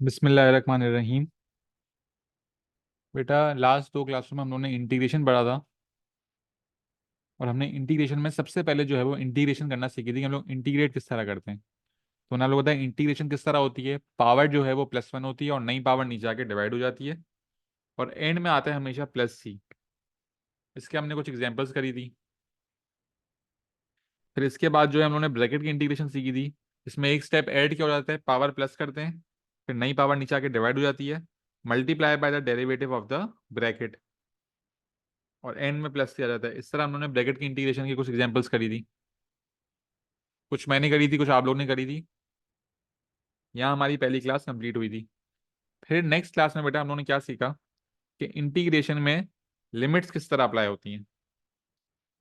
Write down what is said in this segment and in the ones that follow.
बिस्मिल्लाहिर्रहमानिर्रहीम। बेटा, लास्ट दो क्लासों में हम लोगों ने इंटीग्रेशन पढ़ा था। और हमने इंटीग्रेशन में सबसे पहले जो है वो इंटीग्रेशन करना सीखी थी कि हम लोग इंटीग्रेट किस तरह करते हैं। तो ना लोग बताए इंटीग्रेशन किस तरह होती है। पावर जो है वो +1 होती है और नई पावर नीचे आके डिवाइड हो जाती है। और एंड में आता है हमेशा +c। इसके हमने कुछ एग्जाम्पल्स करी थी। फिर इसके बाद जो है हम लोगों ने ब्रैकेट की इंटीग्रेशन सीखी थी। इसमें एक स्टेप ऐड किया हो जाता है, पावर प्लस करते हैं, फिर नई पावर नीचे आके डिवाइड हो जाती है, multiply by the derivative of the bracket, और एंड में प्लस किया जाता है। इस तरह हम लोगों ने ब्रैकेट की इंटीग्रेशन की कुछ एग्जांपल्स करी थी। कुछ मैंने करी थी, कुछ आप लोग ने करी थी। यहाँ हमारी पहली क्लास कंप्लीट हुई थी। फिर नेक्स्ट क्लास में बेटा हम लोगों ने क्या सीखा कि इंटीग्रेशन में लिमिट्स किस तरह अप्लाई होती हैं।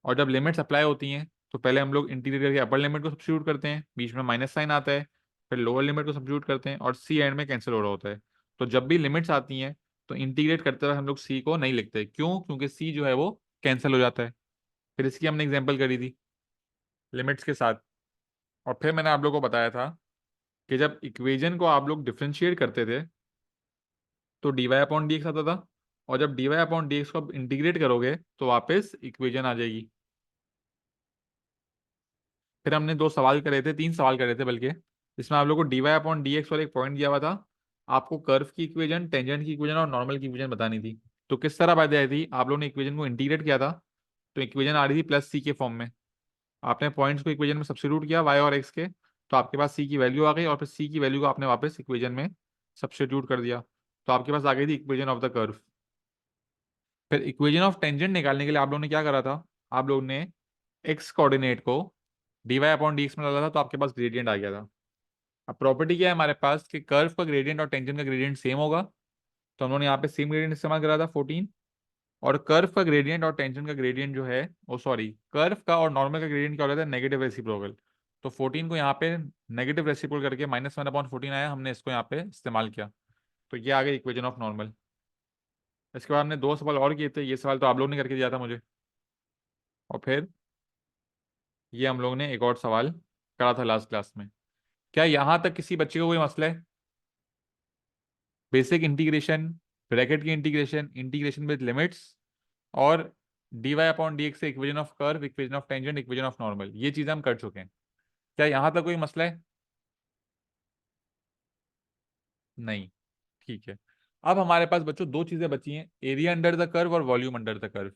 और जब लिमिट्स अप्लाई होती हैं तो पहले हम लोग इंटीग्रेट करके अपर लिमिट को सब्स्टिट्यूट करते हैं, बीच में माइनस साइन आता है, फिर लोअर लिमिट को सब्स्टिट्यूट करते हैं और सी एंड में कैंसिल हो रहा होता है। तो जब भी लिमिट्स आती हैं तो इंटीग्रेट करते वक्त हम लोग सी को नहीं लिखते। क्यों? क्योंकि सी जो है वो कैंसिल हो जाता है। फिर इसकी हमने एग्जाम्पल करी थी लिमिट्स के साथ। और फिर मैंने आप लोगों को बताया था कि जब इक्वेजन को आप लोग डिफ्रेंशिएट करते थे तो d y upon d x आता था, और जब d y upon d x को आप इंटीग्रेट करोगे तो वापस इक्वेजन आ जाएगी। फिर हमने दो सवाल करे थे, तीन सवाल करे थे बल्कि, जिसमें आप लोगों को d y upon d x और एक पॉइंट दिया हुआ था। आपको कर्व की इक्वेजन, टेंजेंट की इक्वेजन और नॉर्मल की इक्वेजन बतानी थी। तो किस तरह बात आई थी, आप लोगों ने इक्वेजन को इंटीग्रेट किया था तो इक्वेजन आ रही थी +c के फॉर्म में। आपने पॉइंट्स को इक्वेजन में सब्स्टिट्यूट किया y और x के, तो आपके पास c की वैल्यू आ गई, और फिर c की वैल्यू को आपने वापस इक्वेजन में सब्स्टिट्यूट कर दिया, तो आपके पास आ गई थी इक्वेजन ऑफ द कर्व। फिर इक्वेजन ऑफ टेंजेंट निकालने के लिए आप लोगों ने क्या करा था, आप लोगों ने x कोऑर्डिनेट को d y upon d x में डाला था, तो आपके पास ग्रेडियंट आ गया था। अब प्रॉपर्टी क्या है हमारे पास कि कर्व का ग्रेडियंट और टेंजेंट का ग्रेडियंट सेम होगा, तो हम लोगों ने यहाँ पे सेम ग्रेडियंट इस्तेमाल करा था 14। और कर्व का ग्रेडियंट और टेंजेंट का ग्रेडियंट जो है, ओ सॉरी, कर्व का और नॉर्मल का ग्रेडियंट क्या हो जाता है, नेगेटिव रेसिप्रोकल। तो 14 को यहाँ पे नेगेटिव रेसिप्रोकल करके -1/14 आया, हमने इसको यहाँ पे इस्तेमाल किया, तो ये आ गई इक्वेशन ऑफ नॉर्मल। इसके बाद हमने दो सवाल और किए थे, ये सवाल तो आप लोग ने करके दिया था मुझे। और फिर ये हम लोग ने एक और सवाल करा था लास्ट क्लास में। क्या यहाँ तक किसी बच्चे को कोई मसला है? बेसिक इंटीग्रेशन, ब्रैकेट की इंटीग्रेशन, इंटीग्रेशन विद लिमिट्स, और d y upon d x से equation of curve, equation of tangent, equation of normal, ये चीजें हम कर चुके हैं। क्या यहाँ तक कोई मसला है? नहीं। ठीक है। अब हमारे पास बच्चों दो चीजें बची हैं, एरिया अंडर द कर्व और वॉल्यूम अंडर द कर्व।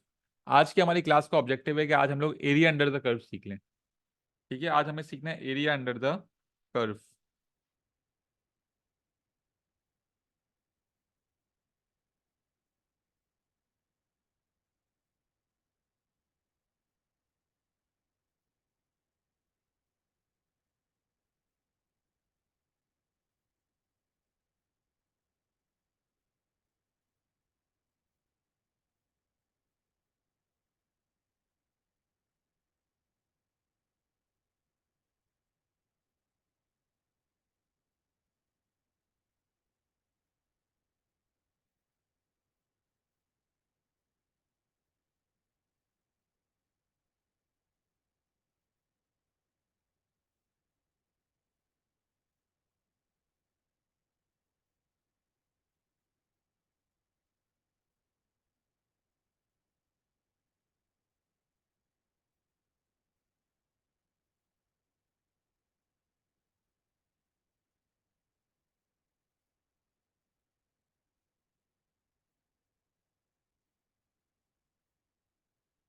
आज की हमारी क्लास का ऑब्जेक्टिव है कि आज हम लोग एरिया अंडर द कर्व सीख लें। ठीक है, आज हमें सीखना है area under the curve.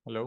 Hello.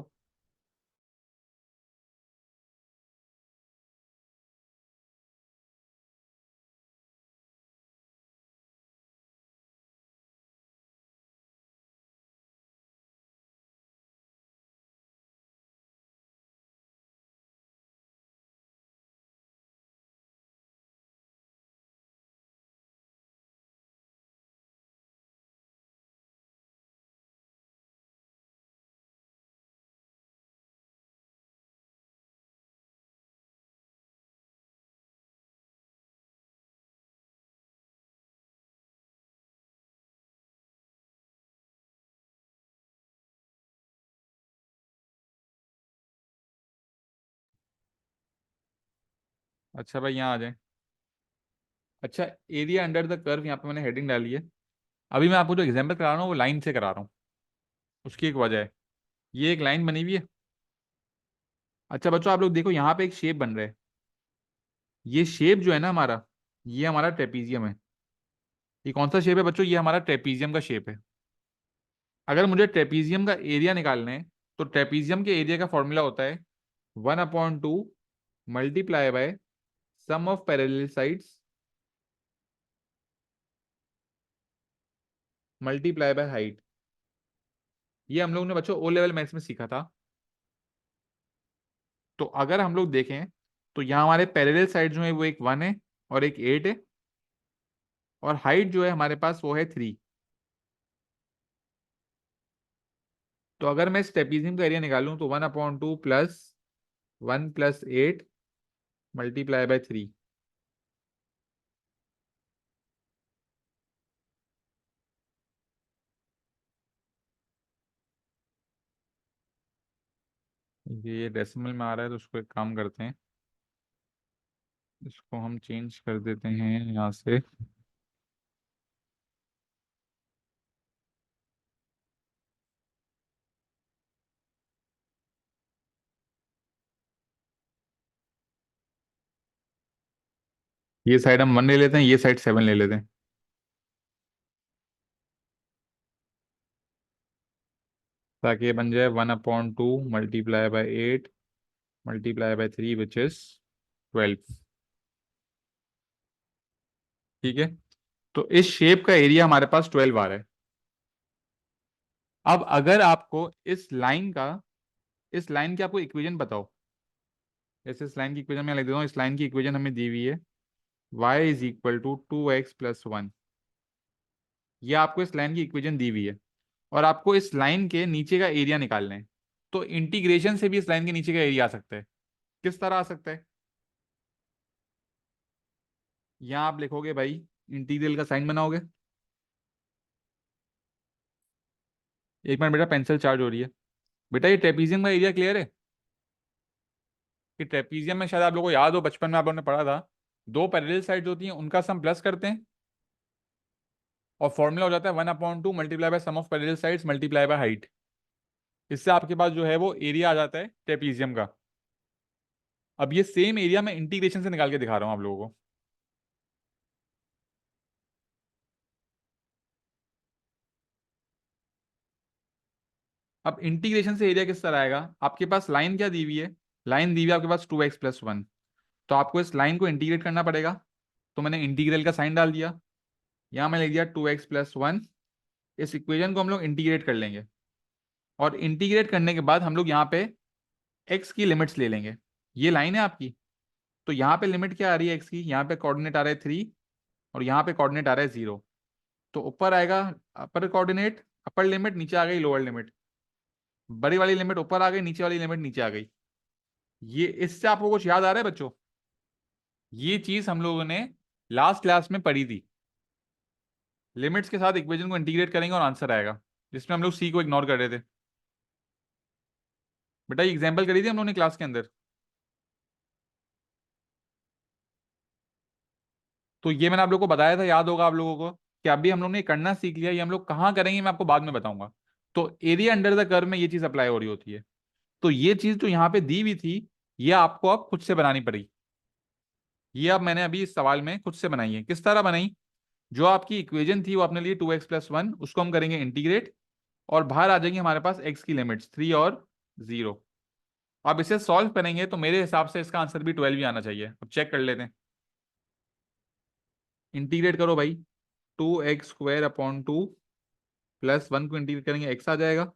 अच्छा भाई, यहाँ आ जाए। अच्छा, एरिया अंडर द कर्व, यहाँ पे मैंने हेडिंग डाली है। अभी मैं आपको जो एग्जांपल करा रहा हूँ वो लाइन से करा रहा हूँ, उसकी एक वजह है। ये एक लाइन बनी हुई है। अच्छा बच्चों, आप लोग देखो यहाँ पे एक शेप बन रहा है। ये शेप जो है ना हमारा, ये हमारा ट्रेपीजियम है। ये कौन सा शेप है बच्चों? ये हमारा ट्रेपीजियम का शेप है। अगर मुझे ट्रेपीजियम का एरिया निकालना है, तो ट्रेपीजियम के एरिया का फॉर्मूला होता है 1/2 multiply by sum of parallel sides multiply by height. ये हम लोग ने बच्चों ओ लेवल मैथ्स में सीखा था। तो अगर हम लोग देखें, तो यहाँ हमारे पैरेलल साइड जो है वो एक 1 है और एक 8 है, और हाइट जो है हमारे पास वो है 3। तो अगर मैं इस ट्रेपीजियम का एरिया निकालूं तो 1/2 प्लस 1 + 8 मल्टीप्लाई बाय 3। ये डेसिमल में आ रहा है, तो उसको एक काम करते हैं, इसको हम चेंज कर देते हैं यहाँ से। ये साइड हम 1 ले लेते हैं, ये साइड 7 ले लेते हैं, ताकि ये बन जाए 1/2 multiply bye 8 multiply by 3 which is 12। ठीक है। तो इस शेप का एरिया हमारे पास 12 आ रहा है। अब अगर आपको इस लाइन की आपको इक्वेशन बताओ, जैसे इस लाइन की इक्वेशन मैं लिख देता हूँ। इस लाइन की इक्वेशन हमें दी हुई है y = 2x + 1। ये आपको इस लाइन की इक्वेशन दी हुई है, और आपको इस लाइन के नीचे का एरिया निकालना है। तो इंटीग्रेशन से भी इस लाइन के नीचे का एरिया आ सकता है। किस तरह आ सकता है? यहाँ आप लिखोगे भाई, इंटीग्रल का साइन बनाओगे। एक मिनट बेटा, पेंसिल चार्ज हो रही है। बेटा ये ट्रेपीजियम का एरिया क्लियर है? कि ट्रेपीजियम में शायद आप लोगों को याद हो, बचपन में आप लोगों ने पढ़ा था, दो पैरेलल साइड होती हैं, उनका सम प्लस करते हैं, और फॉर्मूला हो जाता है 1/2 multiply by sum of parallel sides multiply by height. इससे आपके पास जो है वो एरिया आ जाता है ट्रेपीजियम का। अब ये सेम एरिया मैं इंटीग्रेशन से निकाल के दिखा रहा हूँ आप लोगों को। अब इंटीग्रेशन से एरिया किस तरह आएगा? आपके पास लाइन क्या दी हुई है? लाइन दी हुई है आपके पास 2x + 1। तो आपको इस लाइन को इंटीग्रेट करना पड़ेगा। तो मैंने इंटीग्रल का साइन डाल दिया, यहाँ मैं लिख दिया 2x + 1। इस इक्वेशन को हम लोग इंटीग्रेट कर लेंगे, और इंटीग्रेट करने के बाद हम लोग यहाँ पे x की लिमिट्स ले लेंगे। ये लाइन है आपकी, तो यहाँ पे लिमिट क्या आ रही है x की? यहाँ पे कोऑर्डिनेट आ रहा है 3, और यहाँ पे कोऑर्डिनेट आ रहा है 0। तो ऊपर आएगा अपर कोऑर्डिनेट, अपर लिमिट, नीचे आ गई लोअर लिमिट। बड़ी वाली लिमिट ऊपर आ गई, नीचे वाली लिमिट नीचे आ गई। ये इससे आपको कुछ याद आ रहा है बच्चों? ये चीज हम लोगों ने लास्ट क्लास में पढ़ी थी। लिमिट्स के साथ इक्वेशन को इंटीग्रेट करेंगे और आंसर आएगा, जिसमें हम लोग सी को इग्नोर कर रहे थे। बेटा ये एग्जाम्पल करी थी हम लोगों ने क्लास के अंदर। तो ये मैंने आप लोगों को बताया था, याद होगा आप लोगों को, कि अभी हम लोग ने करना सीख लिया। ये हम लोग कहाँ करेंगे मैं आपको बाद में बताऊंगा। तो एरिया अंडर द कर्व में ये चीज अप्लाई हो रही होती है। तो ये चीज जो यहाँ पे दी हुई थी, ये आपको अब खुद से बनानी पड़ी। ये अब मैंने अभी इस सवाल में खुद से बनाई है। किस तरह बनाई? जो आपकी इक्वेशन थी वो अपने लिए 2x + 1, उसको हम करेंगे इंटीग्रेट, और बाहर आ जाएंगे हमारे पास x की लिमिट्स 3 और 0। अब इसे सॉल्व करेंगे तो मेरे हिसाब से इसका आंसर भी 12 ही आना चाहिए। अब चेक कर लेते हैं। इंटीग्रेट करो भाई, 2x² / 2 +1 को इंटीग्रेट करेंगे x आ जाएगा।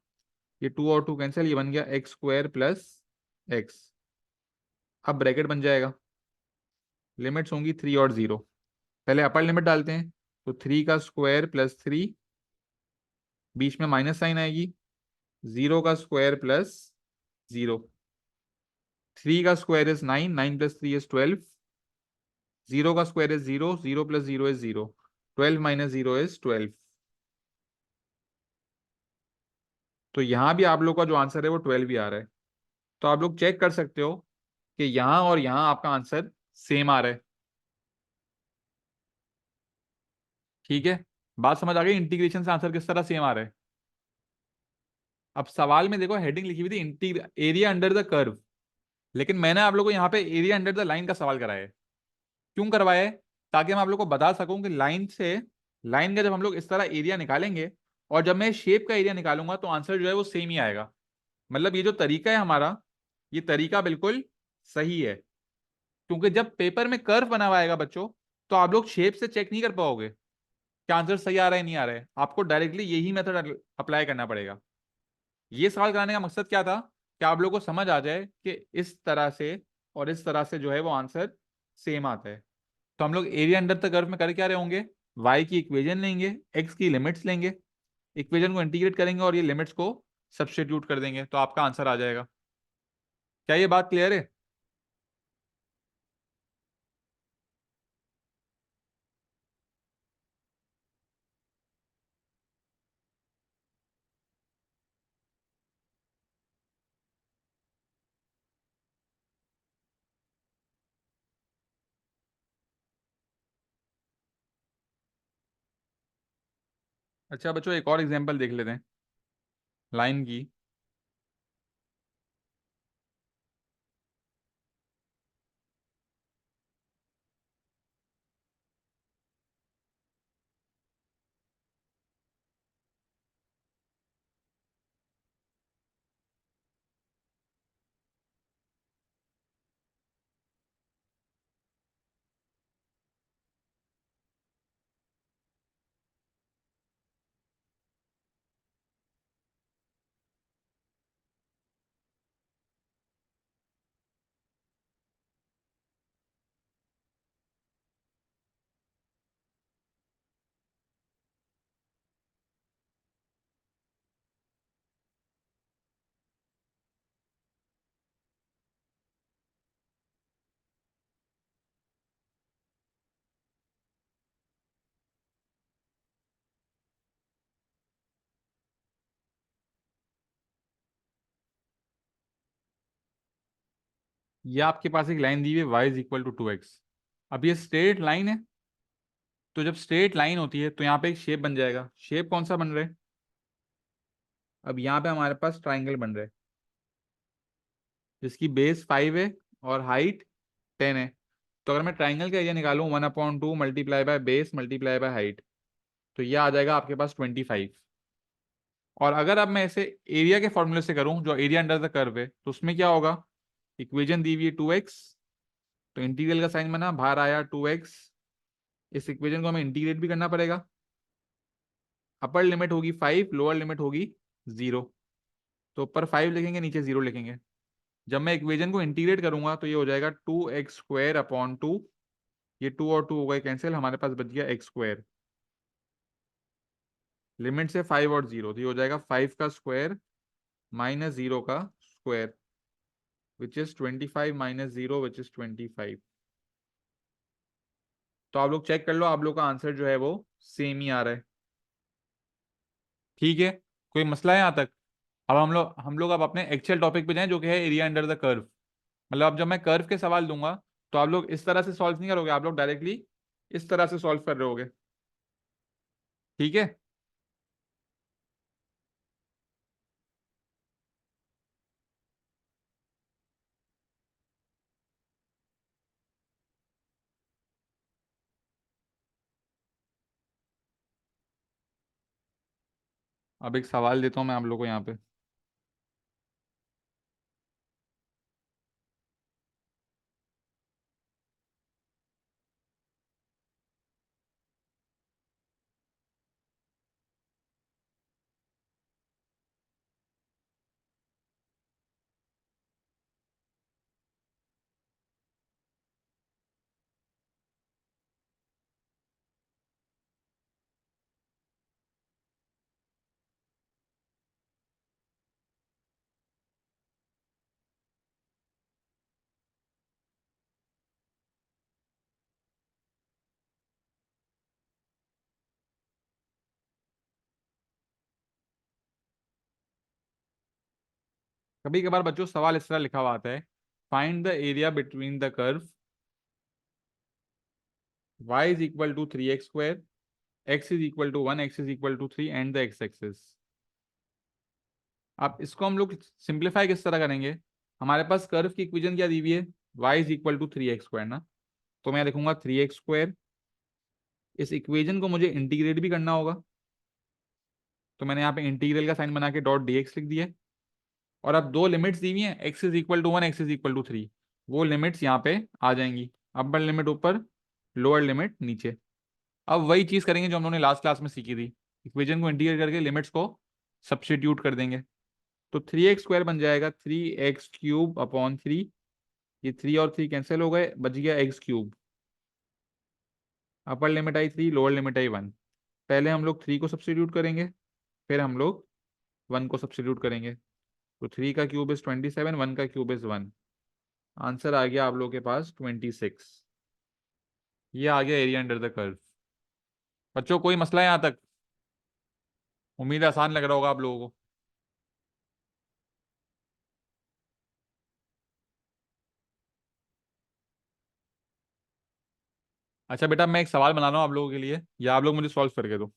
ये 2 और 2 कैंसिल, ये बन गया x² + x। अब ब्रैकेट बन जाएगा, लिमिट्स होंगी 3 और 0। पहले अपर लिमिट डालते हैं, तो 3 का स्क्वायर +3, बीच में माइनस साइन आएगी, 0 का स्क्वायर +0। 3 का स्क्वायर इज 9, 9 + 3 इज 12। 0 का स्क्वायर इज 0, 0 + 0 इज 0, 12 - 0 इज 12। तो यहाँ भी आप लोग का जो आंसर है वो 12 ही आ रहा है। तो आप लोग चेक कर सकते हो कि यहाँ और यहाँ आपका आंसर सेम आ रहा है। ठीक है, बात समझ आ गई? इंटीग्रेशन से आंसर किस तरह सेम आ रहा है। अब सवाल में देखो हेडिंग लिखी हुई थी इंटीग्र एरिया अंडर द कर्व, लेकिन मैंने आप लोगों को यहाँ पे एरिया अंडर द लाइन का सवाल कराया है। क्यों करवाया है? ताकि मैं आप लोग को बता सकूं कि लाइन से, लाइन का जब हम लोग इस तरह एरिया निकालेंगे और जब मैं शेप का एरिया निकालूंगा तो आंसर जो है वो सेम ही आएगा। मतलब ये जो तरीका है हमारा, ये तरीका बिल्कुल सही है। क्योंकि जब पेपर में कर्व बना हुआ आएगा बच्चों, तो आप लोग शेप से चेक नहीं कर पाओगे क्या आंसर सही आ रहा है नहीं आ रहा है, आपको डायरेक्टली यही मेथड अप्लाई करना पड़ेगा। ये सवाल कराने का मकसद क्या था कि आप लोगों को समझ आ जाए कि इस तरह से और इस तरह से जो है वो आंसर सेम आता है। तो हम लोग एरिया अंडर द कर्व में कर क्या रहे होंगे, y की इक्वेशन लेंगे, x की लिमिट्स लेंगे, इक्वेशन को इंटीग्रेट करेंगे और ये लिमिट्स को सब्स्टिट्यूट कर देंगे, तो आपका आंसर आ जाएगा। क्या ये बात क्लियर है? अच्छा बच्चों, एक और एग्जांपल देख लेते हैं लाइन की। ये आपके पास एक लाइन दी हुई है y is equal to 2x। अब ये स्ट्रेट लाइन है, तो जब स्ट्रेट लाइन होती है तो यहाँ पे एक शेप बन जाएगा। शेप कौन सा बन रहा है? अब यहाँ पे हमारे पास ट्राइंगल बन रहा है जिसकी बेस 5 है और हाइट 10 है। तो अगर मैं ट्राइंगल का एरिया निकालूं 1/2 multiply by base multiply by height, तो ये आ जाएगा आपके पास 25। और अगर अब मैं इसे एरिया के फॉर्मूले से करूं जो एरिया अंडर द कर्व है, तो उसमें क्या होगा, इक्वेशन दी हुई है 2x, तो इंटीग्रल का साइन बना, बाहर आया 2x। इस इक्वेशन को हमें इंटीग्रेट भी करना पड़ेगा। अपर लिमिट होगी 5, लोअर लिमिट होगी 0। तो ऊपर 5 लिखेंगे, नीचे 0 लिखेंगे। जब मैं इक्वेशन को इंटीग्रेट करूंगा तो ये हो जाएगा 2x² अपॉन 2। ये 2 और 2 हो गए कैंसिल, हमारे पास बच गया x²। लिमिट से 5 और 0, तो ये हो जाएगा 5 का स्क्वायर माइनस 0 का square, which is 25 minus 0 which is 25। तो आप लोग चेक कर लो, आप लोग का आंसर जो है वो सेम ही आ रहा है। ठीक है, कोई मसला है यहाँ तक? अब हम लोग अब अपने एक्चुअल टॉपिक पे जाएं जो कि है एरिया अंडर द कर्व। मतलब अब जब मैं कर्व के सवाल दूंगा तो आप लोग इस तरह से सॉल्व नहीं करोगे, आप लोग डायरेक्टली इस तरह से सॉल्व कर रहे होगे। ठीक है, अब एक सवाल देता हूँ मैं आप लोग को यहाँ पे। कभी कभार बच्चों सवाल इस तरह लिखा हुआ आता है, find the area between the curve y is equal to 3x² x is equal to 1, x is equal to 3 and the x axis. अब इसको हम लोग सिंप्लीफाई किस तरह करेंगे? हमारे पास कर्व की इक्वेशन क्या दी हुई है? y is equal to 3x square ना। तो मैं लिखूंगा 3x स्क्वायर। इस इक्वेशन को मुझे इंटीग्रेट भी करना होगा, तो मैंने यहाँ पे इंटीग्रल का साइन बना के डॉट dx लिख दिया है। और अब दो लिमिट्स दी हुई हैं, x is equal to 1, x is equal to 3। वो लिमिट्स यहाँ पे आ जाएंगी। अपर लिमिट ऊपर, लोअर लिमिट नीचे। अब वही चीज करेंगे जो हम लोगों ने लास्ट क्लास में सीखी थी। इक्वेशन को इंटीग्रेट करके लिमिट्स को सब्स्टिट्यूट कर देंगे। तो 3x स्क्वायर बन जाएगा 3x³ अपॉन 3। ये 3 और 3 कैंसिल हो गए, बच गया x³। अपर लिमिट आई 3, लोअर लिमिट आई 1। पहले हम लोग 3 को सब्स्टिट्यूट करेंगे, फिर हम लोग 1 को सब्स्टिट्यूट करेंगे। तो 3 का क्यूब इज 27, 1 का क्यूब इज 1। आंसर आ गया आप लोगों के पास 26। ये आ गया एरिया अंडर द कर्व। बच्चों कोई मसला है यहाँ तक? उम्मीद है आसान लग रहा होगा आप लोगों को। अच्छा बेटा, मैं एक सवाल बना रहा हूँ आप लोगों के लिए, या आप लोग मुझे सॉल्व करके दो।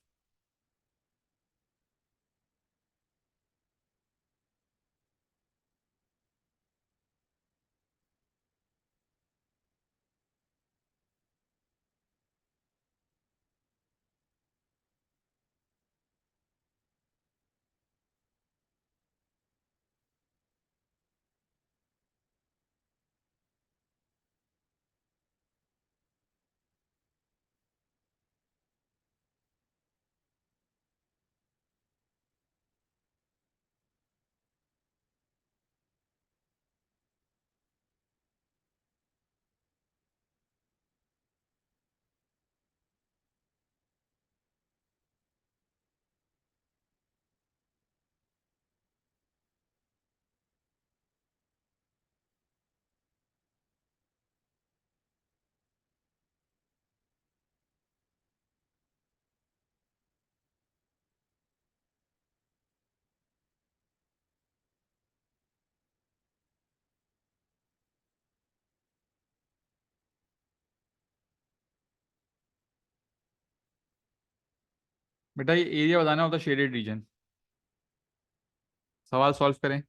बेटा ये एरिया बताना होता है शेडेड रीजन। सवाल सॉल्व करें।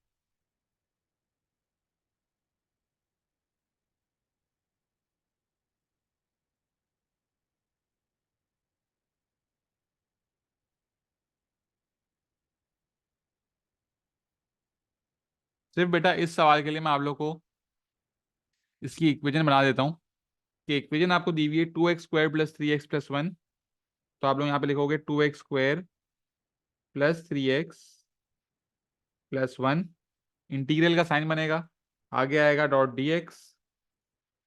सिर्फ बेटा इस सवाल के लिए मैं आप लोग को इसकी इक्वेशन बना देता हूँ। कि इक्वेशन आपको दी हुई है 2x square plus 3x plus 1। तो आप लोग यहाँ पे लिखोगे 2x square plus 3x plus 1। Integral का साइन बनेगा, आगे आएगा डॉट dx।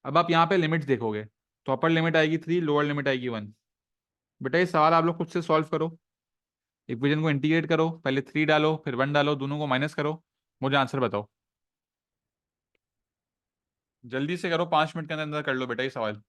अब आप यहाँ पे लिमिट्स देखोगे, तो अपर लिमिट आएगी 3, लोअर लिमिट आएगी 1। बेटा ये सवाल आप लोग खुद से सॉल्व करो। इक्वेशन को इंटीग्रेट करो, पहले 3 डालो फिर 1 डालो, दोनों को माइनस करो, मुझे आंसर बताओ। जल्दी से करो, 5 मिनट के अंदर अंदर कर लो बेटा ये सवाल।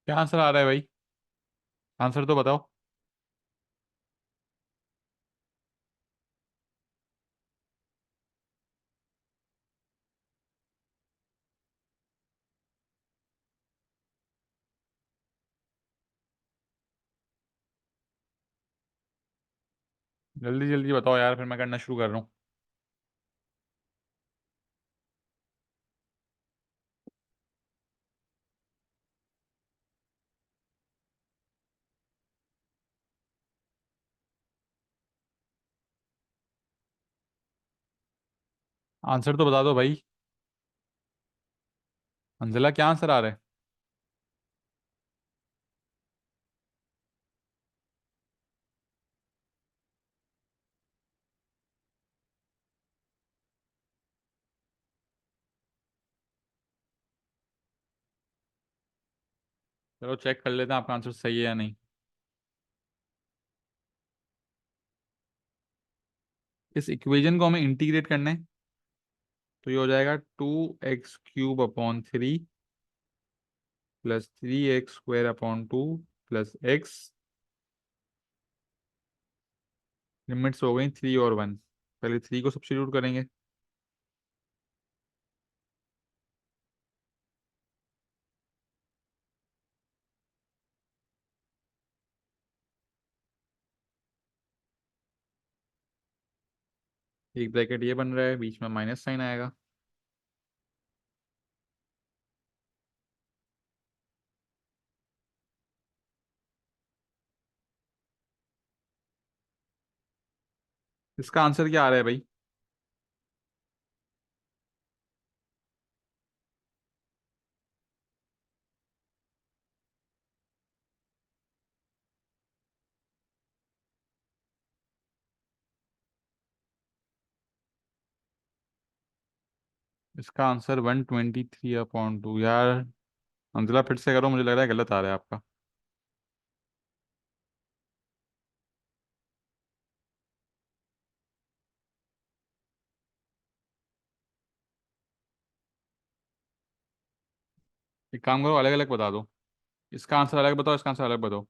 क्या आंसर आ रहा है भाई? आंसर तो बताओ। जल्दी जल्दी बताओ यार, फिर मैं करना शुरू कर रहा हूँ। आंसर तो बता दो भाई। अंजला, क्या आंसर आ रहा है? चलो चेक कर लेते हैं आपका आंसर सही है या नहीं। इस इक्वेशन को हमें इंटीग्रेट करना है। तो ये हो जाएगा 2x³ upon 3 plus 3x² upon 2 plus x। Limits हो गई 3 और 1। पहले 3 को सब्स्टिट्यूट करेंगे। एक ब्रैकेट ये बन रहा है, बीच में माइनस साइन आएगा। इसका आंसर क्या आ रहा है भाई? इसका आंसर 123/2 यार। अंजला फिर से करो, मुझे लग रहा है गलत आ रहा है आपका। एक काम करो, अलग अलग बता दो। इसका आंसर अलग बताओ, इसका आंसर अलग बताओ।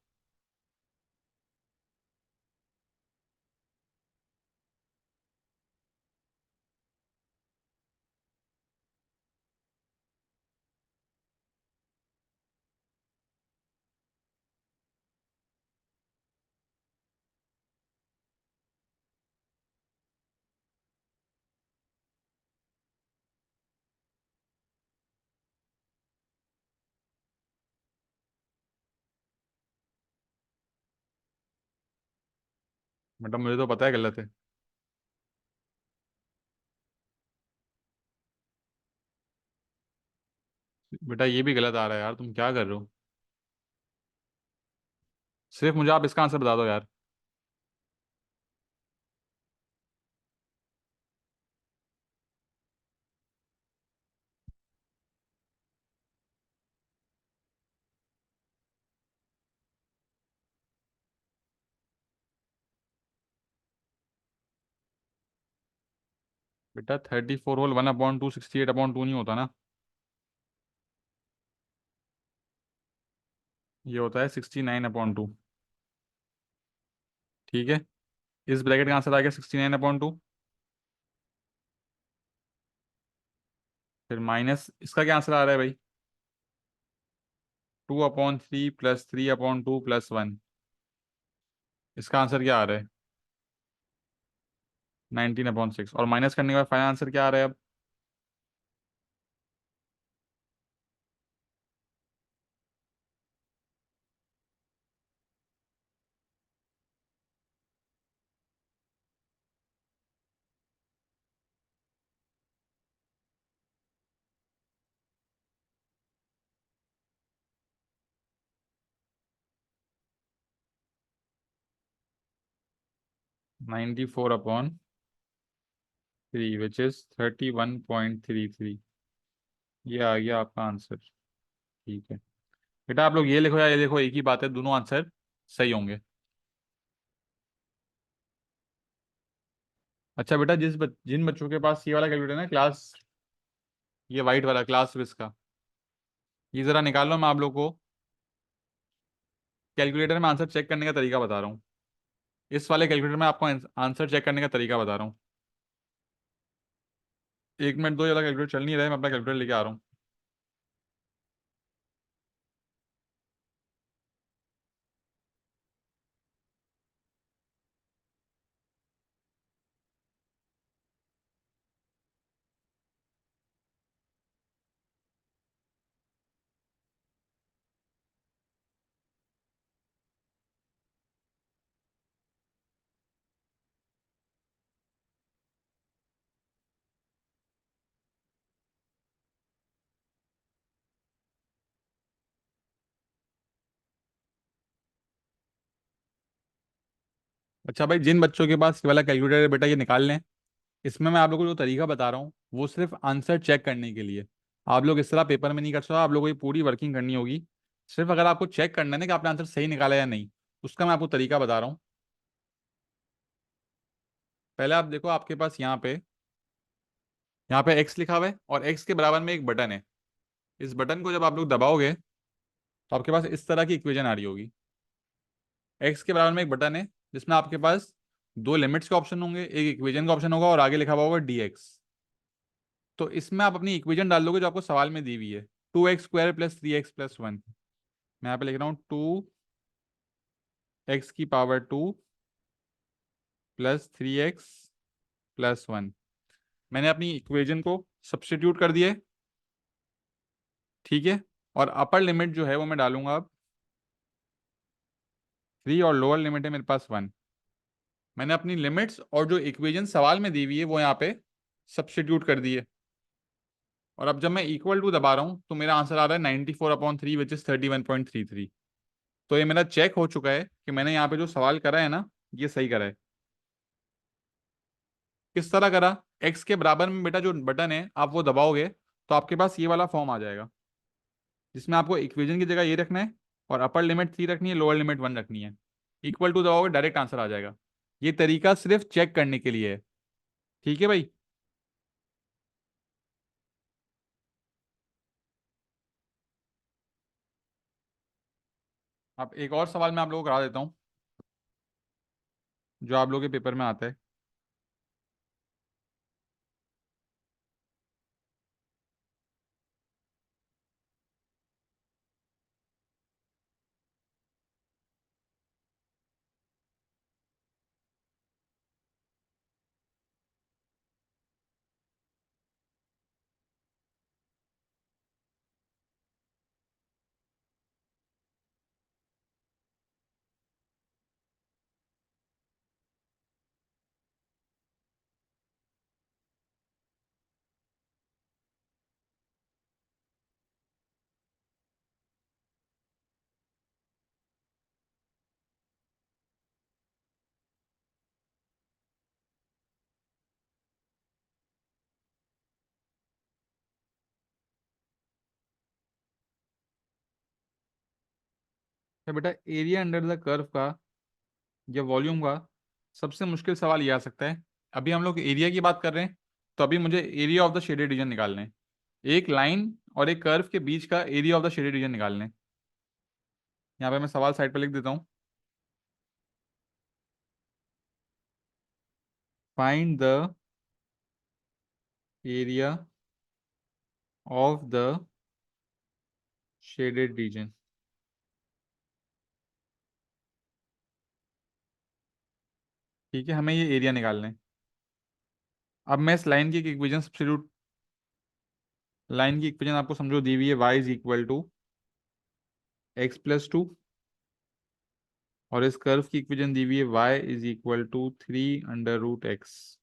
मतलब मुझे तो पता है गलत है। बेटा ये भी गलत आ रहा है यार, तुम क्या कर रहे हो? सिर्फ मुझे आप इसका आंसर बता दो यार। बेटा 34 होल 1/2 68/2 नहीं होता ना। ये होता है 69/2। ठीक है। इस ब्रैकेट का आंसर आ गया 69/2। फिर माइनस इसका क्या आंसर आ रहा है भाई? 2/3 प्लस 3/2 प्लस 1। इसका आंसर क्या आ रहा है? 19/6। और माइनस करने के बाद फाइनल आंसर क्या आ रहा है अब? 94/3 विच इज 31.33। ये आ गया आपका आंसर। ठीक है। बेटा आप लोग ये लिखो या ये लिखो, एक ही बात है, दोनों आंसर सही होंगे। अच्छा बेटा, जिन बच्चों के पास ये वाला कैलकुलेटर है ना, क्लास, ये वाइट वाला क्लास विज का, ये जरा निकाल लो मैं आप लोग को कैलकुलेटर में आंसर चेक करने का तरीका बता रहा हूँ। इस वाले कैलकुलेटर में आपको आंसर चेक करने का तरीका बता रहा हूँ। 1 मिनट दो, ज़्यादा कैलकुलेटर चल नहीं रहा है, मैं अपना कैलकुलेटर लेके आ रहा हूँ। अच्छा भाई, जिन बच्चों के पास ये वाला कैलकुलेटर है बेटा, ये निकाल लें। इसमें मैं आप लोगों को जो तरीका बता रहा हूँ वो सिर्फ आंसर चेक करने के लिए। आप लोग इस तरह पेपर में नहीं कर सकते, आप लोगों को ये पूरी वर्किंग करनी होगी। सिर्फ अगर आपको चेक करना है ना कि आपने आंसर सही निकाला या नहीं, उसका मैं आपको तरीका बता रहा हूँ। पहले आप देखो, आपके पास यहाँ पे एक्स लिखा हुआ है और एक्स के बराबर में एक बटन है। इस बटन को जब आप लोग दबाओगे तो आपके पास इस तरह की इक्वेशन आ रही होगी। एक्स के बराबर में एक बटन है जिसमें आपके पास दो लिमिट्स का ऑप्शन होंगे, एक इक्वेशन का ऑप्शन होगा और आगे लिखा हुआ होगा dx। तो इसमें आप अपनी इक्वेशन डाल दोगे जो आपको सवाल में दी हुई है, 2x² + 3x + 1। मैं यहाँ पे लिख रहा हूँ 2x⁻² + 3x + 1। मैंने अपनी इक्वेशन को सब्स्टिट्यूट कर दिया है, ठीक है। और अपर लिमिट जो है वो मैं डालूंगा अब 3, और लोअर लिमिट है मेरे पास 1। मैंने अपनी लिमिट्स और जो इक्वेशन सवाल में दी हुई है वो यहाँ पे सब्स्टिट्यूट कर दी है। और अब जब मैं इक्वल टू दबा रहा हूँ तो मेरा आंसर आ रहा है 94/3, विच इज 31.33। तो ये मेरा चेक हो चुका है कि मैंने यहाँ पे जो सवाल करा है ना, ये सही करा है। किस तरह करा? एक्स के बराबर में बेटा जो बटन है आप वो दबाओगे तो आपके पास ये वाला फॉर्म आ जाएगा, जिसमें आपको इक्वेशन की जगह ये रखना है और अपर लिमिट 3 रखनी है, लोअर लिमिट 1 रखनी है। इक्वल टू दबाओगे, डायरेक्ट आंसर आ जाएगा। ये तरीका सिर्फ चेक करने के लिए है, ठीक है भाई। अब एक और सवाल मैं आप लोगों को करा देता हूँ जो आप लोगों के पेपर में आता है। तो बेटा, एरिया अंडर द कर्व का या वॉल्यूम का सबसे मुश्किल सवाल ये आ सकता है। अभी हम लोग एरिया की बात कर रहे हैं, तो अभी मुझे area of the shaded reason निकालना है। एक लाइन और एक कर्व के बीच का area of the shaded reason निकालना है। यहाँ पे मैं सवाल साइड पे लिख देता हूँ। Find the area of the shaded region. ठीक है, हमें ये एरिया निकालना है। अब मैं इस लाइन की एक इक्वेशन सब्स्टिट्यूट, लाइन की इक्वेशन आपको समझो दी हुई है, y = x + 2। और इस कर्व की इक्वेशन दी हुई है y = 3√x।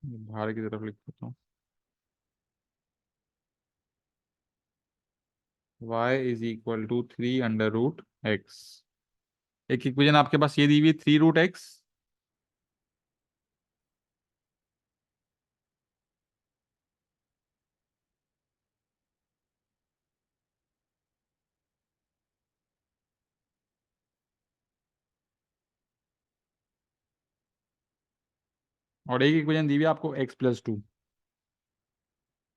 बाहर की तरफ लिख देता हूँ, y = 3√x। एक इक्वेशन आपके पास ये दी हुई है 3√x। और एक इक्वेशन दी हुई है आपको x + 2।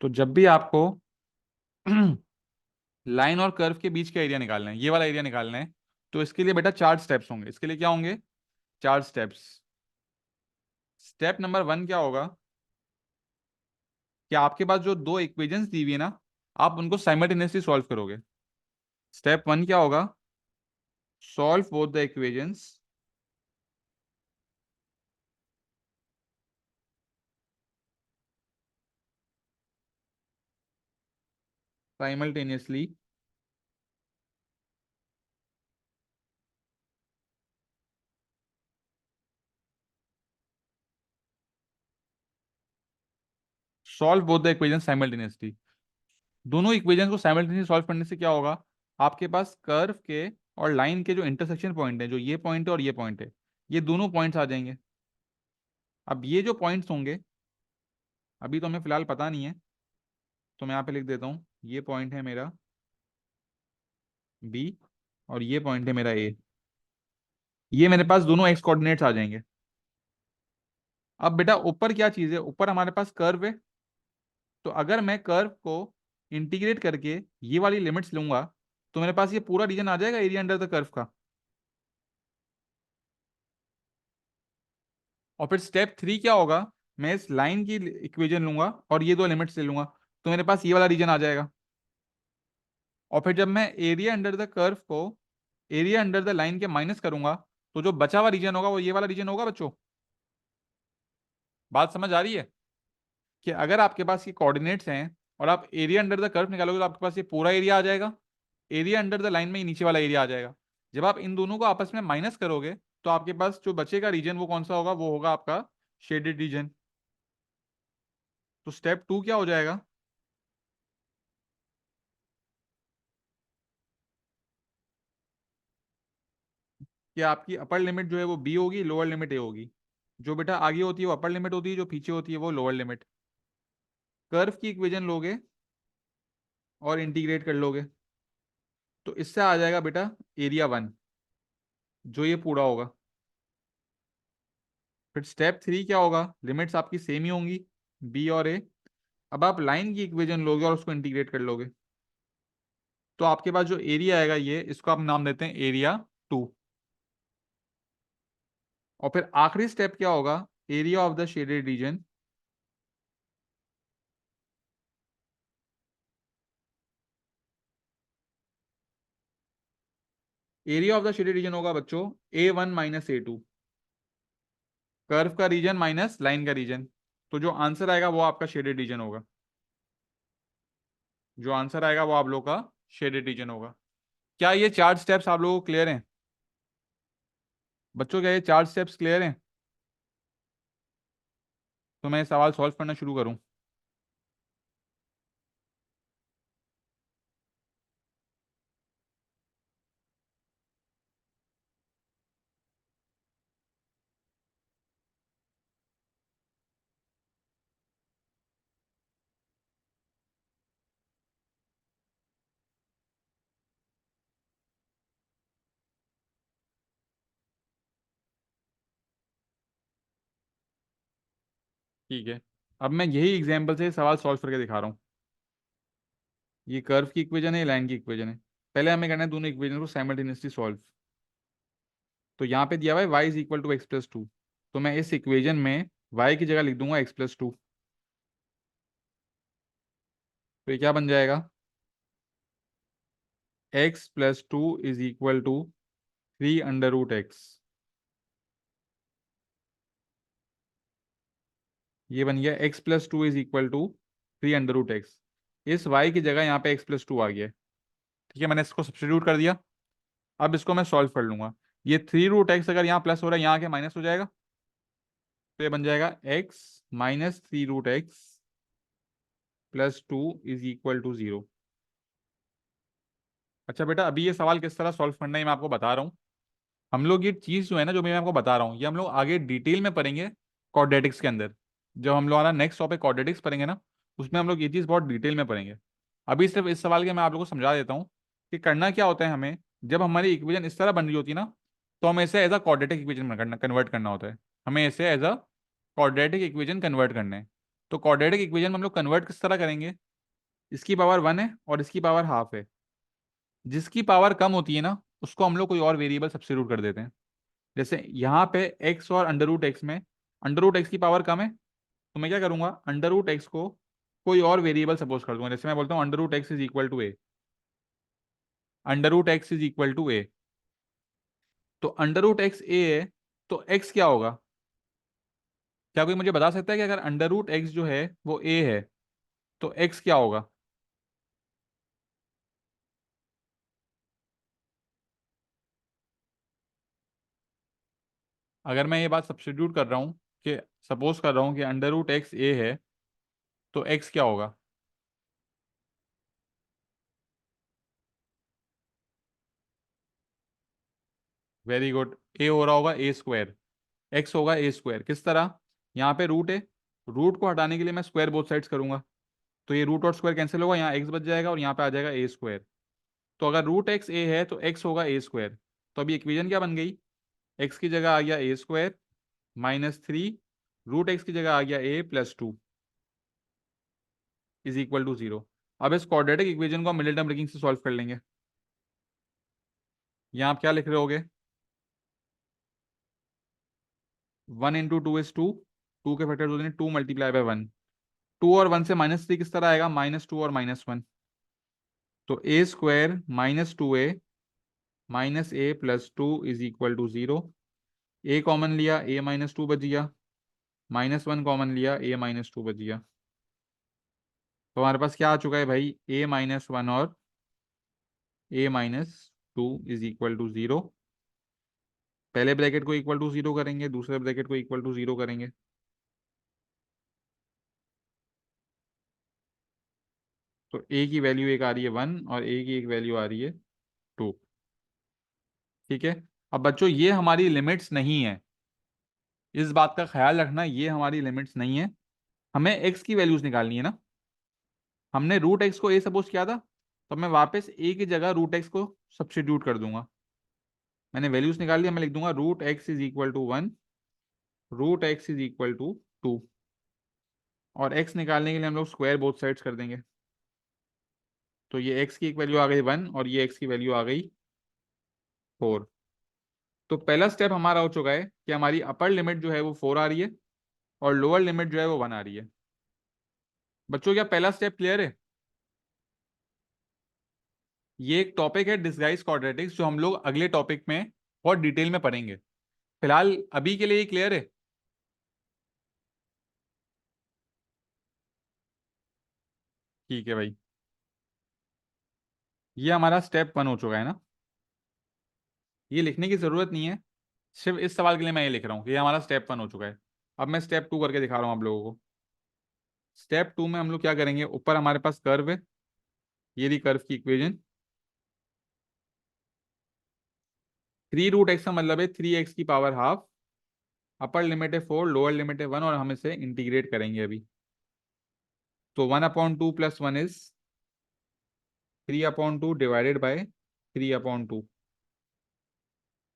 तो जब भी आपको लाइन और कर्व के बीच का एरिया निकालना है, ये वाला एरिया निकालना है, तो इसके लिए बेटा 4 स्टेप्स होंगे। इसके लिए क्या होंगे? 4 स्टेप्स। स्टेप नंबर 1 क्या होगा कि आपके पास जो दो इक्वेशंस दी हुई है ना, आप उनको साइमल्टेनियसली सॉल्व करोगे। स्टेप 1 क्या होगा? Solve both the equations simultaneously solve both the equation simultaneously. दोनों इक्वेशंस को साइमल्टेनियसली सॉल्व करने से क्या होगा? आपके पास कर्व के और लाइन के जो इंटरसेक्शन पॉइंट है, जो ये पॉइंट है और ये पॉइंट है, ये दोनों पॉइंट्स आ जाएंगे। अब ये जो पॉइंट्स होंगे, अभी तो हमें फिलहाल पता नहीं है, तो मैं यहाँ पे लिख देता हूँ, ये पॉइंट है मेरा बी और ये पॉइंट है मेरा ए। ये मेरे पास दोनों एक्स कोऑर्डिनेट्स आ जाएंगे। अब बेटा ऊपर क्या चीज है? ऊपर हमारे पास कर्व है। तो अगर मैं कर्व को इंटीग्रेट करके ये वाली लिमिट्स लूंगा, तो मेरे पास ये पूरा रीजन आ जाएगा एरिया अंडर द कर्व का। और फिर स्टेप 3 क्या होगा? मैं इस लाइन की इक्वेशन लूंगा और ये दो लिमिट्स ले लूंगा, तो मेरे पास ये वाला रीजन आ जाएगा। और फिर जब मैं एरिया अंडर द कर्व को एरिया अंडर द लाइन के माइनस करूंगा, तो जो बचा हुआ रीजन होगा वो ये वाला रीजन होगा बच्चों। बात समझ आ रही है? कि अगर आपके पास ये कोऑर्डिनेट्स हैं और आप एरिया अंडर द कर्व निकालोगे, तो आपके पास ये पूरा एरिया आ जाएगा। एरिया अंडर द लाइन में ही नीचे वाला एरिया आ जाएगा। जब आप इन दोनों को आपस में माइनस करोगे, तो आपके पास जो बचेगा रीजन वो कौन सा होगा? वो होगा आपका शेडेड रीजन। तो स्टेप 2 क्या हो जाएगा? कि आपकी अपर लिमिट जो है वो बी होगी, लोअर लिमिट ए होगी। जो बेटा आगे होती है वो अपर लिमिट होती है, जो पीछे होती है वो लोअर लिमिट। कर्व की इक्वेशन लोगे और इंटीग्रेट कर लोगे, तो इससे आ जाएगा बेटा एरिया 1, जो ये पूरा होगा। फिर स्टेप 3 क्या होगा? लिमिट्स आपकी सेम ही होंगी, बी और ए। अब आप लाइन की इक्वेशन लोगे और उसको इंटीग्रेट कर लोगे, तो आपके पास जो एरिया आएगा, ये इसको आप नाम देते हैं एरिया 2। और फिर आखिरी स्टेप क्या होगा? Area of the shaded reason. Area of the shaded reason होगा बच्चों A1 - A2। कर्व का रीजन माइनस लाइन का रीजन। तो जो आंसर आएगा वो आपका शेडेड रीजन होगा। जो आंसर आएगा वो आप लोग का शेडेड रीजन होगा। क्या ये 4 स्टेप्स आप लोगों को क्लियर हैं बच्चों? क्या ये 4 स्टेप्स क्लियर हैं? तो मैं ये सवाल सॉल्व करना शुरू करूं? ठीक है। अब मैं यही एग्जाम्पल से सवाल सॉल्व करके दिखा रहा हूँ। ये कर्व की इक्वेशन है, लाइन की इक्वेशन है। पहले हमें करना है दोनों इक्वेशन को साइमल्टेनियसली सॉल्व। तो यहाँ पे दिया हुआ है y = x + 2। तो मैं इस इक्वेशन में y की जगह लिख दूंगा x + 2। तो ये क्या बन जाएगा? x + 2 = 3√x। ये बन गया x + 2 = 3√x। इस y की जगह यहाँ पे x + 2 आ गया है। ठीक है, मैंने इसको सब्स्टिट्यूट कर दिया। अब इसको मैं सॉल्व कर लूंगा। ये 3√x अगर यहाँ प्लस हो रहा है, यहाँ के माइनस हो जाएगा। तो ये बन जाएगा x - 3√x + 2 = 0। अच्छा बेटा, अभी ये सवाल किस तरह सॉल्व करना है मैं आपको बता रहा हूँ। हम लोग ये चीज़ जो है ना, जो मैं आपको बता रहा हूँ, ये हम लोग आगे डिटेल में पढ़ेंगे क्वाड्रेटिक्स के अंदर। जब हम लोग हमारा नेक्स्ट टॉपिक क्वाड्रेटिक्स पढ़ेंगे ना, उसमें हम लोग ये चीज़ बहुत डिटेल में पढ़ेंगे। अभी सिर्फ इस सवाल के मैं आप लोगों को समझा देता हूँ कि करना क्या होता है हमें। जब हमारी इक्वेशन इस तरह बन रही होती है ना, तो हमें इसे एज अ क्वाड्रेटिक इक्वेशन में कन्वर्ट करना होता है। हमें इसे as a quadratic equation convert करना है। तो क्वाड्रेटिक इक्वेशन में हम लोग कन्वर्ट किस तरह करेंगे, इसकी पावर 1 है और इसकी पावर हाफ है, जिसकी पावर कम होती है ना उसको हम लोग कोई और वेरिएबल सब्स्टिट्यूट कर देते हैं। जैसे यहाँ पे x और अंडर रूट एक्स में अंडर रूट एक्स की पावर कम है, तो मैं क्या करूंगा, अंडर रूट एक्स को कोई और वेरिएबल सपोज कर दूंगा। जैसे मैं बोलता हूँ under root x is equal to a, under root x is equal to a. तो अंडर रूट एक्स ए है, तो एक्स क्या होगा? क्या कोई मुझे बता सकता है कि अगर अंडर रूट एक्स जो है वो ए है तो एक्स क्या होगा? अगर मैं ये बात सब्स्टिट्यूट कर रहा हूँ कि सपोज कर रहा हूँ कि अंडर रूट एक्स ए है, तो एक्स क्या होगा? वेरी गुड, ए हो रहा होगा ए स्क्वायर, एक्स होगा ए स्क्वायर। किस तरह? यहाँ पे रूट है, रूट को हटाने के लिए मैं स्क्वायर बोथ साइड्स करूंगा, तो ये रूट और स्क्वायर कैंसिल होगा, यहाँ एक्स बच जाएगा और यहाँ पे आ जाएगा ए स्क्वायर। तो अगर रूट एक्स ए है तो एक्स होगा ए स्क्वायर। तो अभी इक्वेशन क्या बन गई, एक्स की जगह आ गया ए स्क्वायर -3, रूट एक्स की जगह आ गया ए +2 इज इक्वल टू 0। अब इस क्वाड्रेटिक इक्वेशन को हम मिडिल टर्म ब्रेकिंग से सॉल्व कर लेंगे। यहाँ आप क्या लिख रहे होगे, 1 × 2 = 2, 2 के फैक्टर 2 2 × 1, 2 और 1 से -3 किस तरह आएगा, -2 और -1। तो a square -2a -a + 2 is equal to 0। A common लिया, a -2 बच गया, -1 कॉमन लिया, a-2 बच गया। तो हमारे पास क्या आ चुका है भाई, a-1 और a-2 इज इक्वल टू 0। पहले ब्रैकेट को इक्वल टू 0 करेंगे, दूसरे ब्रैकेट को इक्वल टू 0 करेंगे। तो a की वैल्यू एक आ रही है 1 और a की एक वैल्यू आ रही है 2। ठीक है। अब बच्चों ये हमारी लिमिट्स नहीं है, इस बात का ख्याल रखना, ये हमारी लिमिट्स नहीं है। हमें x की वैल्यूज निकालनी है ना। हमने रूट एक्स को a सपोज किया था, तो मैं वापस a की जगह रूट एक्स को सब्स्टिट्यूट कर दूंगा। मैंने वैल्यूज निकाल लिया, मैं लिख दूंगा root x is equal to 1, root x is equal to 2। और x निकालने के लिए हम लोग स्क्वायर बोथ साइड्स कर देंगे। तो ये x की एक वैल्यू आ गई 1 और ये x की वैल्यू आ गई 4। तो पहला स्टेप हमारा हो चुका है कि हमारी अपर लिमिट जो है वो 4 आ रही है और लोअर लिमिट जो है वो 1 आ रही है। बच्चों क्या पहला स्टेप क्लियर है? ये एक टॉपिक है डिस्गाइज क्वाड्रेटिक्स, जो हम लोग अगले टॉपिक में बहुत डिटेल में पढ़ेंगे। फिलहाल अभी के लिए ये क्लियर है। ठीक है भाई, ये हमारा स्टेप 1 हो चुका है ना। ये लिखने की जरूरत नहीं है, सिर्फ इस सवाल के लिए मैं ये लिख रहा हूँ कि ये हमारा स्टेप 1 हो चुका है। अब मैं स्टेप 2 करके दिखा रहा हूँ आप लोगों को। स्टेप 2 में हम लोग क्या करेंगे, ऊपर हमारे पास कर्व है, ये रही कर्व की इक्वेशन। 3√x का मतलब है 3x की पावर हाफ, अपर लिमिट है 4, लोअर लिमिट है 1 और हम इसे इंटीग्रेट करेंगे अभी। तो 1/2 + 1 इज 3/2 डिवाइडेड बाय 3/2,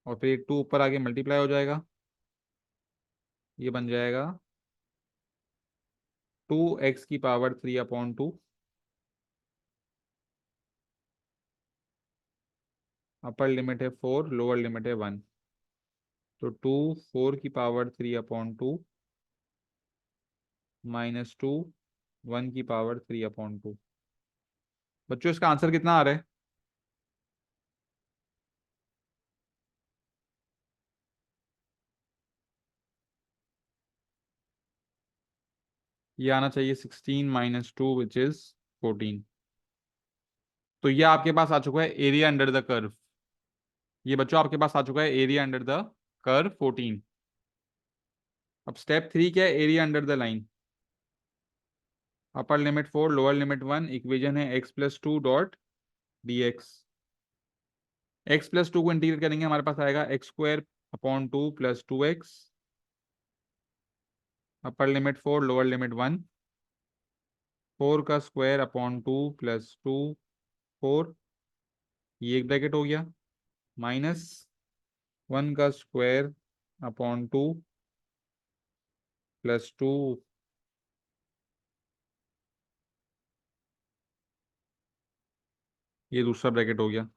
और फिर 2 ऊपर आगे मल्टीप्लाई हो जाएगा, ये बन जाएगा 2x की पावर 3/2, अपर लिमिट है 4, लोअर लिमिट है 1। तो 2 4 की पावर 3/2 -2 1 की पावर 3/2। बच्चों इसका आंसर कितना आ रहा है? ये आना चाहिए 16 - 2 विच इज 14। तो ये आपके पास आ चुका है एरिया अंडर द कर्व। ये बच्चों आपके पास आ चुका है एरिया अंडर द कर्व 14। अब स्टेप 3 क्या है, area under the line. Upper limit 4, lower limit 1, equation है x + 2 डॉट dx। x + 2 को इंटीग्रेट करेंगे, हमारे पास आएगा x² / 2 + 2x, upper limit 4, lower limit 1, 4 का स्क्वायर अपॉन 2 + 2 4, ये एक ब्रैकेट हो गया, -1 का स्क्वायर अपॉन 2 + 2 ये दूसरा ब्रैकेट हो गया।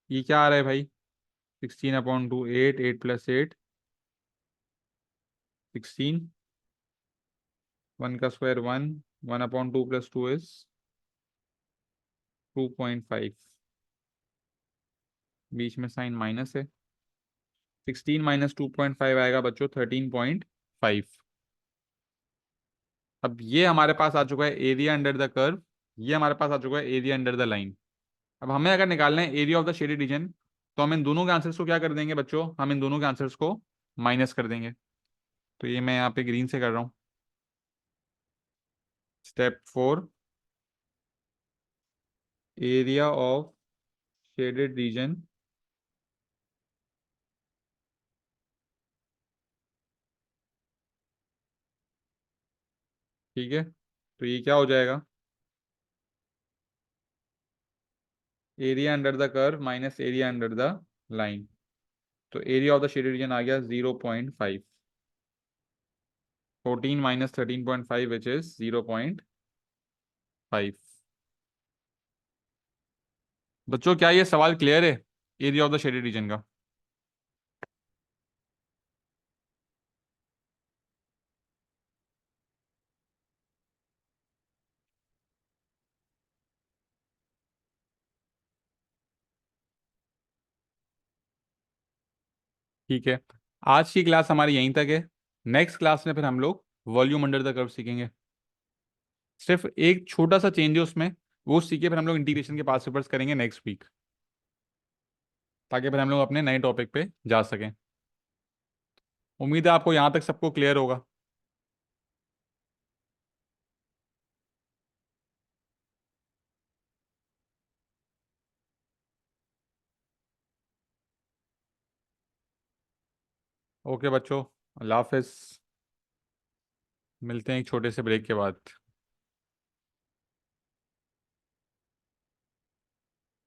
ये क्या आ रहा है भाई? 16/2, 8, 8 + 8, 16, 1 का स्क्वायर 1, 1/2 + 2 इज 2.5, बीच में साइन माइनस है। 16 - 2.5 आएगा बच्चों 13.5। अब ये हमारे पास आ चुका है एरिया अंडर द कर्व, ये हमारे पास आ चुका है एरिया अंडर द लाइन। अब हमें अगर निकालना है area of the shaded reason, तो हम इन दोनों के आंसर्स को क्या कर देंगे बच्चों? हम इन दोनों के आंसर्स को माइनस कर देंगे। तो ये मैं यहाँ पे ग्रीन से कर रहा हूँ। Step 4, area of shaded region ठीक है। तो ये क्या हो जाएगा? Area under the curve minus area under the line. तो area of the shaded region आ गया 0.5। 14 - 13.5 विच इज 0.5। बच्चों क्या ये सवाल क्लियर है area of the shaded reason का? ठीक है, आज की क्लास हमारी यहीं तक है। नेक्स्ट क्लास में फिर हम लोग वॉल्यूम अंडर द कर्व सीखेंगे। सिर्फ एक छोटा सा चेंज है उसमें, वो सीखे फिर हम लोग इंटीग्रेशन के पास पेपर्स करेंगे नेक्स्ट वीक, ताकि फिर हम लोग अपने नए टॉपिक पे जा सकें। उम्मीद है आपको यहाँ तक सबको क्लियर होगा। ओके बच्चों, अल्लाह हाफिज़। मिलते हैं एक छोटे से ब्रेक के बाद।